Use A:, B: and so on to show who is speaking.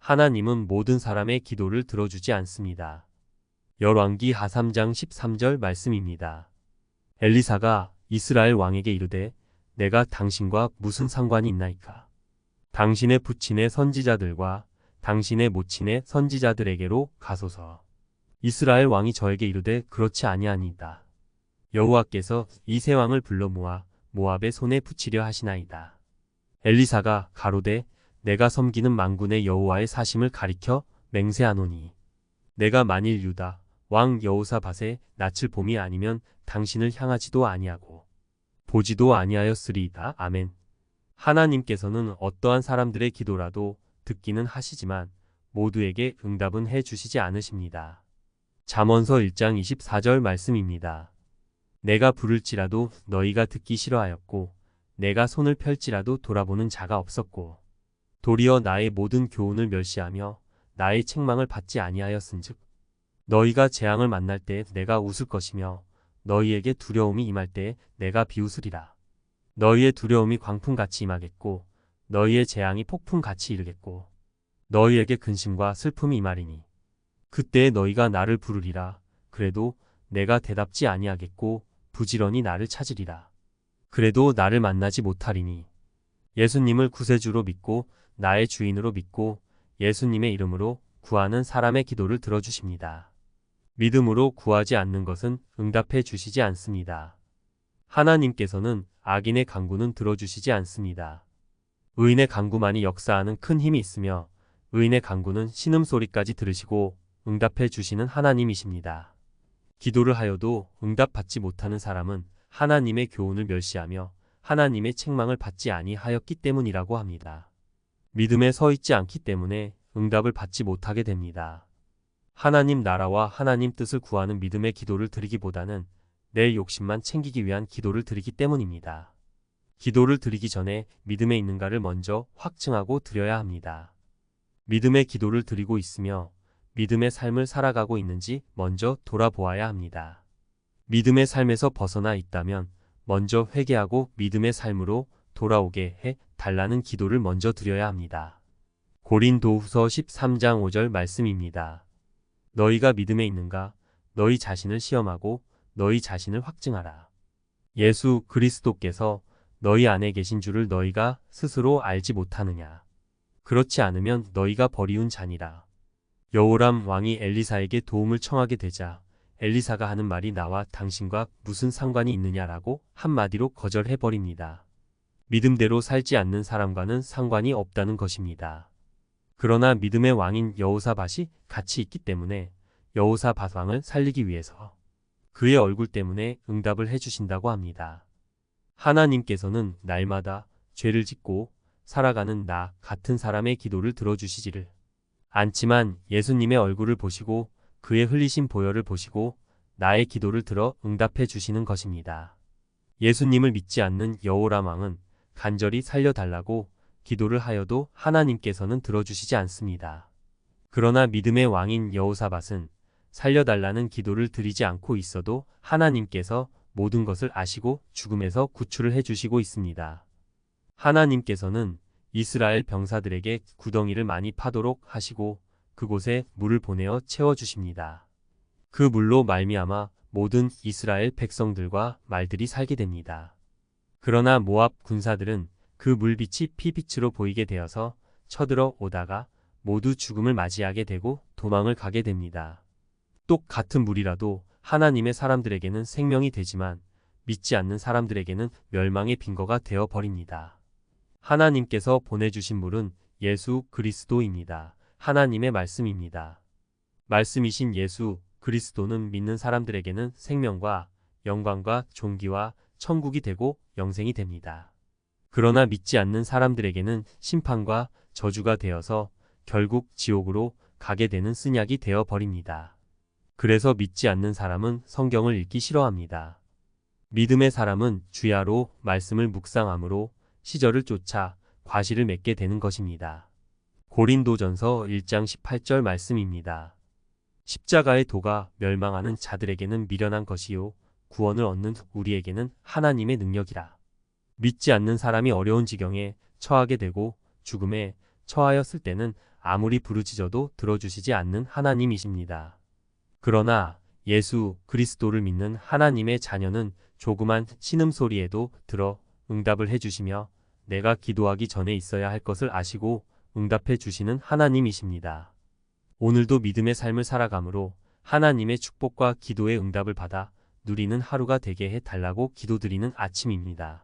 A: 하나님은 모든 사람의 기도를 들어주지 않습니다. 열왕기하 3장 13절 말씀입니다. 엘리사가 이스라엘 왕에게 이르되 내가 당신과 무슨 상관이 있나이까. 당신의 부친의 선지자들과 당신의 모친의 선지자들에게로 가소서. 이스라엘 왕이 저에게 이르되 그렇지 아니하니이다. 여호와께서 이 세 왕을 불러 모아 모압의 손에 붙이려 하시나이다. 엘리사가 가로되 내가 섬기는 만군의 여호와의 사심을 가리켜 맹세하노니 내가 만일 유다 왕 여호사밧의 낯을 봄이 아니면 당신을 향하지도 아니하고 보지도 아니하였으리이다. 아멘. 하나님께서는 어떠한 사람들의 기도라도 듣기는 하시지만 모두에게 응답은 해 주시지 않으십니다. 잠언서 1장 24절 말씀입니다. 내가 부를지라도 너희가 듣기 싫어하였고 내가 손을 펼지라도 돌아보는 자가 없었고 도리어 나의 모든 교훈을 멸시하며 나의 책망을 받지 아니하였은즉 너희가 재앙을 만날 때 내가 웃을 것이며 너희에게 두려움이 임할 때 내가 비웃으리라. 너희의 두려움이 광풍같이 임하겠고 너희의 재앙이 폭풍같이 이르겠고 너희에게 근심과 슬픔이 임하리니 그때에 너희가 나를 부르리라. 그래도 내가 대답지 아니하겠고 부지런히 나를 찾으리라. 그래도 나를 만나지 못하리니 예수님을 구세주로 믿고 나의 주인으로 믿고 예수님의 이름으로 구하는 사람의 기도를 들어주십니다. 믿음으로 구하지 않는 것은 응답해 주시지 않습니다. 하나님께서는 악인의 간구는 들어주시지 않습니다. 의인의 간구만이 역사하는 큰 힘이 있으며 의인의 간구는 신음소리까지 들으시고 응답해 주시는 하나님이십니다. 기도를 하여도 응답받지 못하는 사람은 하나님의 교훈을 멸시하며 하나님의 책망을 받지 아니하였기 때문이라고 합니다. 믿음에 서 있지 않기 때문에 응답을 받지 못하게 됩니다. 하나님 나라와 하나님 뜻을 구하는 믿음의 기도를 드리기보다는 내 욕심만 챙기기 위한 기도를 드리기 때문입니다. 기도를 드리기 전에 믿음에 있는가를 먼저 확증하고 드려야 합니다. 믿음의 기도를 드리고 있으며 믿음의 삶을 살아가고 있는지 먼저 돌아보아야 합니다. 믿음의 삶에서 벗어나 있다면 먼저 회개하고 믿음의 삶으로 돌아오게 해 달라는 기도를 먼저 드려야 합니다. 고린도후서 13장 5절 말씀입니다. 너희가 믿음에 있는가? 너희 자신을 시험하고 너희 자신을 확증하라. 예수 그리스도께서 너희 안에 계신 줄을 너희가 스스로 알지 못하느냐? 그렇지 않으면 너희가 버리운 자니라. 여호람 왕이 엘리사에게 도움을 청하게 되자 엘리사가 하는 말이 나와 당신과 무슨 상관이 있느냐라고 한마디로 거절해버립니다. 믿음대로 살지 않는 사람과는 상관이 없다는 것입니다. 그러나 믿음의 왕인 여호사밧이 같이 있기 때문에 여호사밧 왕을 살리기 위해서 그의 얼굴 때문에 응답을 해주신다고 합니다. 하나님께서는 날마다 죄를 짓고 살아가는 나 같은 사람의 기도를 들어주시지를 않지만 예수님의 얼굴을 보시고 그의 흘리신 보혈을 보시고 나의 기도를 들어 응답해 주시는 것입니다. 예수님을 믿지 않는 여호람 왕은 간절히 살려달라고 기도를 하여도 하나님께서는 들어주시지 않습니다. 그러나 믿음의 왕인 여호사밧은 살려달라는 기도를 드리지 않고 있어도 하나님께서 모든 것을 아시고 죽음에서 구출을 해주시고 있습니다. 하나님께서는 이스라엘 병사들에게 구덩이를 많이 파도록 하시고 그곳에 물을 보내어 채워주십니다. 그 물로 말미암아 모든 이스라엘 백성들과 말들이 살게 됩니다. 그러나 모압 군사들은 그 물빛이 피빛으로 보이게 되어서 쳐들어 오다가 모두 죽음을 맞이하게 되고 도망을 가게 됩니다. 똑같은 물이라도 하나님의 사람들에게는 생명이 되지만 믿지 않는 사람들에게는 멸망의 빙거가 되어 버립니다. 하나님께서 보내주신 물은 예수 그리스도입니다. 하나님의 말씀입니다. 말씀이신 예수 그리스도는 믿는 사람들에게는 생명과 영광과 존귀와 천국이 되고 영생이 됩니다. 그러나 믿지 않는 사람들에게는 심판과 저주가 되어서 결국 지옥으로 가게 되는 쓴약이 되어 버립니다. 그래서 믿지 않는 사람은 성경을 읽기 싫어합니다. 믿음의 사람은 주야로 말씀을 묵상함으로 시절을 쫓아 과실을 맺게 되는 것입니다. 고린도전서 1장 18절 말씀입니다. 십자가의 도가 멸망하는 자들에게는 미련한 것이요 구원을 얻는 우리에게는 하나님의 능력이라. 믿지 않는 사람이 어려운 지경에 처하게 되고 죽음에 처하였을 때는 아무리 부르짖어도 들어주시지 않는 하나님이십니다. 그러나 예수 그리스도를 믿는 하나님의 자녀는 조그만 신음소리에도 들어 응답을 해주시며 내가 기도하기 전에 있어야 할 것을 아시고 응답해 주시는 하나님이십니다. 오늘도 믿음의 삶을 살아감으로 하나님의 축복과 기도의 응답을 받아 누리는 하루가 되게 해 달라고 기도드리는 아침입니다.